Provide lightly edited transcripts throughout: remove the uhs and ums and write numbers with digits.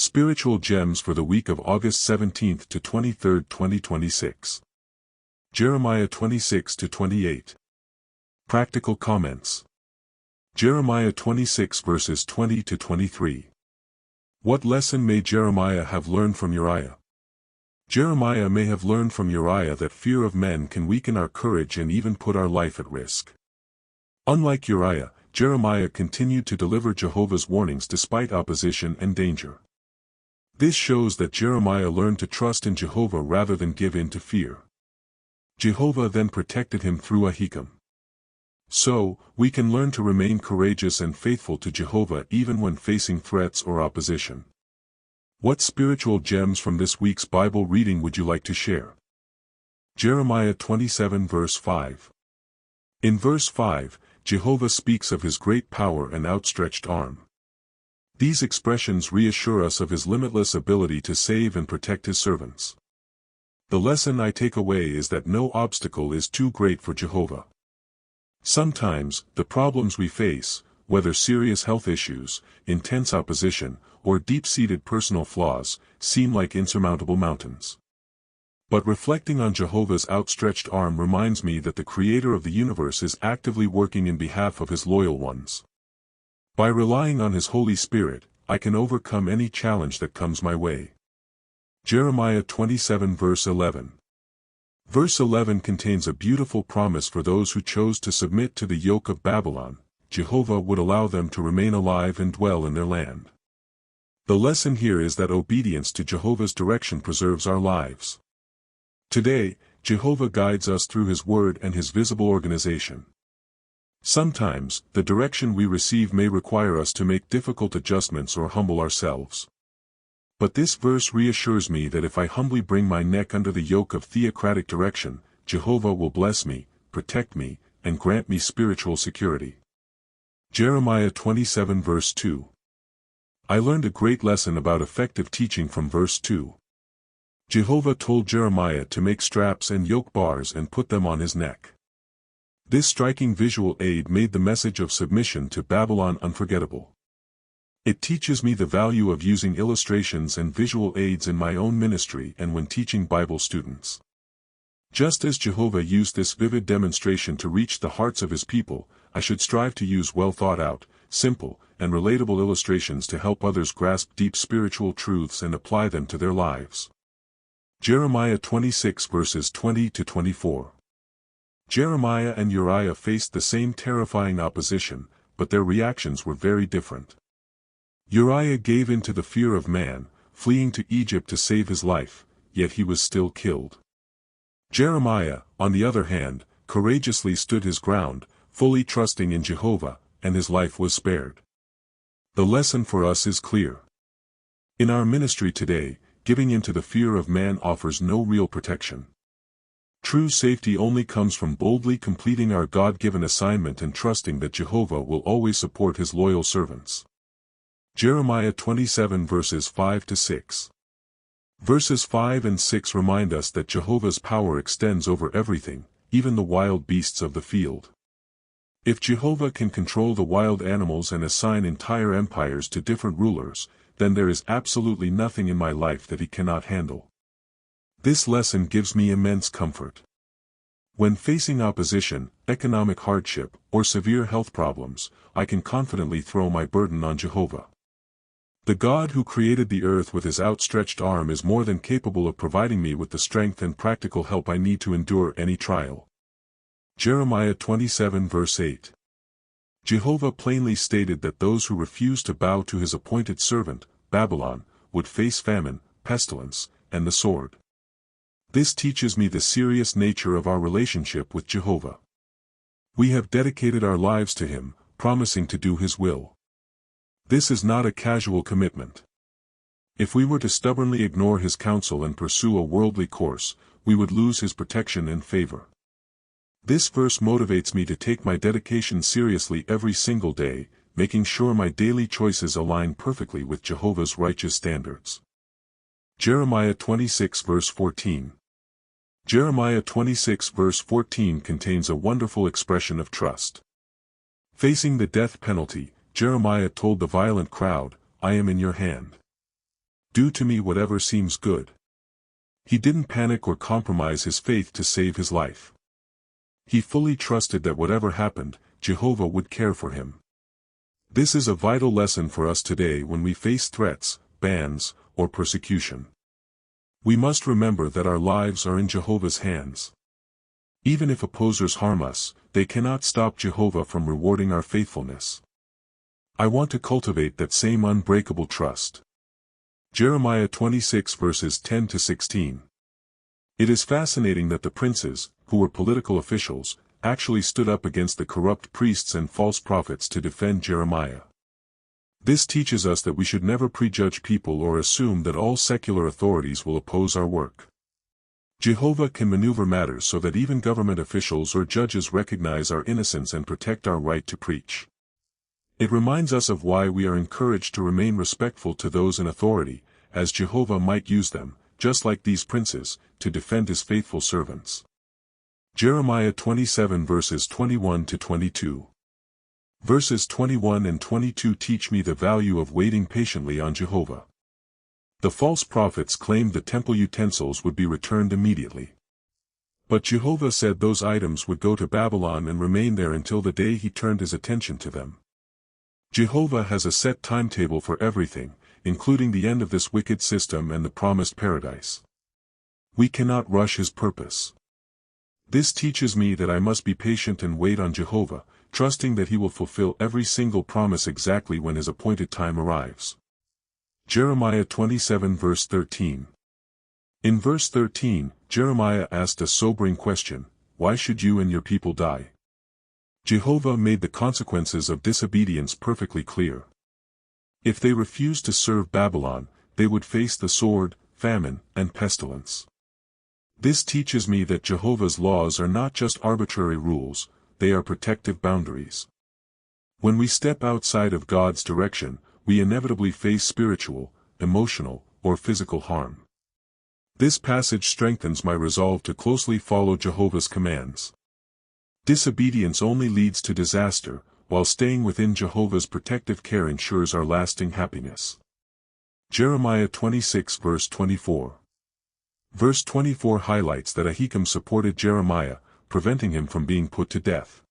Spiritual Gems for the week of August 17 to 23, 2026. Jeremiah 26 to 28. Practical comments. Jeremiah 26 verses 20 to 23. What lesson may Jeremiah have learned from Uriah? Jeremiah may have learned from Uriah that fear of men can weaken our courage and even put our life at risk. Unlike Uriah, Jeremiah continued to deliver Jehovah's warnings despite opposition and danger. This shows that Jeremiah learned to trust in Jehovah rather than give in to fear. Jehovah then protected him through Ahikam. So, we can learn to remain courageous and faithful to Jehovah even when facing threats or opposition. What spiritual gems from this week's Bible reading would you like to share? Jeremiah 27 verse 5. In verse 5, Jehovah speaks of his great power and outstretched arm. These expressions reassure us of his limitless ability to save and protect his servants. The lesson I take away is that no obstacle is too great for Jehovah. Sometimes, the problems we face, whether serious health issues, intense opposition, or deep-seated personal flaws, seem like insurmountable mountains. But reflecting on Jehovah's outstretched arm reminds me that the Creator of the universe is actively working in behalf of his loyal ones. By relying on his Holy Spirit, I can overcome any challenge that comes my way. Jeremiah 27 verse 11. Verse 11 contains a beautiful promise for those who chose to submit to the yoke of Babylon. Jehovah would allow them to remain alive and dwell in their land. The lesson here is that obedience to Jehovah's direction preserves our lives. Today, Jehovah guides us through his word and his visible organization. Sometimes, the direction we receive may require us to make difficult adjustments or humble ourselves. But this verse reassures me that if I humbly bring my neck under the yoke of theocratic direction, Jehovah will bless me, protect me, and grant me spiritual security. Jeremiah 27 verse 2. I learned a great lesson about effective teaching from verse 2. Jehovah told Jeremiah to make straps and yoke bars and put them on his neck. This striking visual aid made the message of submission to Babylon unforgettable. It teaches me the value of using illustrations and visual aids in my own ministry and when teaching Bible students. Just as Jehovah used this vivid demonstration to reach the hearts of his people, I should strive to use well-thought-out, simple, and relatable illustrations to help others grasp deep spiritual truths and apply them to their lives. Jeremiah 26 verses 20 to 24. Jeremiah and Uriah faced the same terrifying opposition, but their reactions were very different. Uriah gave in to the fear of man, fleeing to Egypt to save his life, yet he was still killed. Jeremiah, on the other hand, courageously stood his ground, fully trusting in Jehovah, and his life was spared. The lesson for us is clear. In our ministry today, giving in to the fear of man offers no real protection. True safety only comes from boldly completing our God-given assignment and trusting that Jehovah will always support his loyal servants. Jeremiah 27 verses 5 to 6. Verses 5 and 6 remind us that Jehovah's power extends over everything, even the wild beasts of the field. If Jehovah can control the wild animals and assign entire empires to different rulers, then there is absolutely nothing in my life that he cannot handle. This lesson gives me immense comfort. When facing opposition, economic hardship, or severe health problems, I can confidently throw my burden on Jehovah. The God who created the earth with his outstretched arm is more than capable of providing me with the strength and practical help I need to endure any trial. Jeremiah 27 verse 8. Jehovah plainly stated that those who refuse to bow to his appointed servant, Babylon, would face famine, pestilence, and the sword. This teaches me the serious nature of our relationship with Jehovah. We have dedicated our lives to him, promising to do his will. This is not a casual commitment. If we were to stubbornly ignore his counsel and pursue a worldly course, we would lose his protection and favor. This verse motivates me to take my dedication seriously every single day, making sure my daily choices align perfectly with Jehovah's righteous standards. Jeremiah 26 verse 14. Jeremiah 26 verse 14 contains a wonderful expression of trust. Facing the death penalty, Jeremiah told the violent crowd, "I am in your hand." Do to me whatever seems good. He didn't panic or compromise his faith to save his life. He fully trusted that whatever happened, Jehovah would care for him. This is a vital lesson for us today when we face threats, bans, or persecution. We must remember that our lives are in Jehovah's hands. Even if opposers harm us, they cannot stop Jehovah from rewarding our faithfulness. I want to cultivate that same unbreakable trust. Jeremiah 26 verses 10 to 16. It is fascinating that the princes, who were political officials, actually stood up against the corrupt priests and false prophets to defend Jeremiah. This teaches us that we should never prejudge people or assume that all secular authorities will oppose our work. Jehovah can maneuver matters so that even government officials or judges recognize our innocence and protect our right to preach. It reminds us of why we are encouraged to remain respectful to those in authority, as Jehovah might use them, just like these princes, to defend his faithful servants. Jeremiah 27 verses 21 to 22. Verses 21 and 22 teach me the value of waiting patiently on Jehovah. The false prophets claimed the temple utensils would be returned immediately. But Jehovah said those items would go to Babylon and remain there until the day he turned his attention to them. Jehovah has a set timetable for everything, including the end of this wicked system and the promised paradise. We cannot rush his purpose. This teaches me that I must be patient and wait on Jehovah, trusting that he will fulfill every single promise exactly when his appointed time arrives. Jeremiah 27 verse 13. In verse 13, Jeremiah asked a sobering question: why should you and your people die? Jehovah made the consequences of disobedience perfectly clear. If they refused to serve Babylon, they would face the sword, famine, and pestilence. This teaches me that Jehovah's laws are not just arbitrary rules, they are protective boundaries. When we step outside of God's direction, we inevitably face spiritual, emotional, or physical harm. This passage strengthens my resolve to closely follow Jehovah's commands. Disobedience only leads to disaster, while staying within Jehovah's protective care ensures our lasting happiness. Jeremiah 26 verse 24. Verse 24 highlights that Ahikam supported Jeremiah, preventing him from being put to death.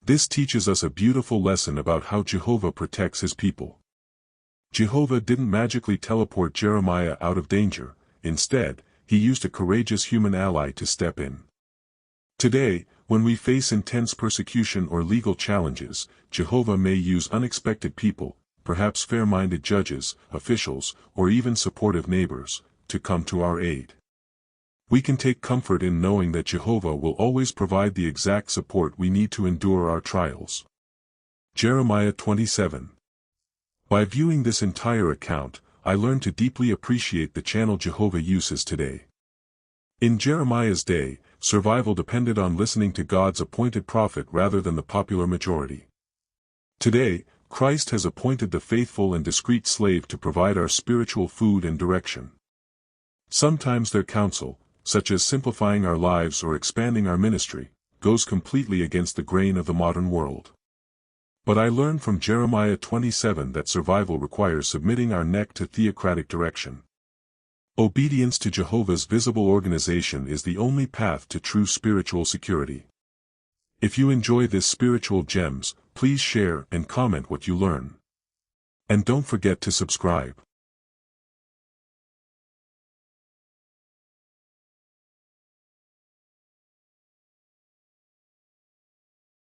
This teaches us a beautiful lesson about how Jehovah protects his people. Jehovah didn't magically teleport Jeremiah out of danger. Instead, he used a courageous human ally to step in. Today, when we face intense persecution or legal challenges, Jehovah may use unexpected people, perhaps fair-minded judges, officials, or even supportive neighbors, to come to our aid. We can take comfort in knowing that Jehovah will always provide the exact support we need to endure our trials. Jeremiah 27. By viewing this entire account, I learned to deeply appreciate the channel Jehovah uses today. In Jeremiah's day, survival depended on listening to God's appointed prophet rather than the popular majority. Today, Christ has appointed the faithful and discreet slave to provide our spiritual food and direction. Sometimes their counsel, such as simplifying our lives or expanding our ministry, goes completely against the grain of the modern world. But I learned from Jeremiah 27 that survival requires submitting our neck to theocratic direction. Obedience to Jehovah's visible organization is the only path to true spiritual security. If you enjoy this spiritual gems, please share and comment what you learn. And don't forget to subscribe.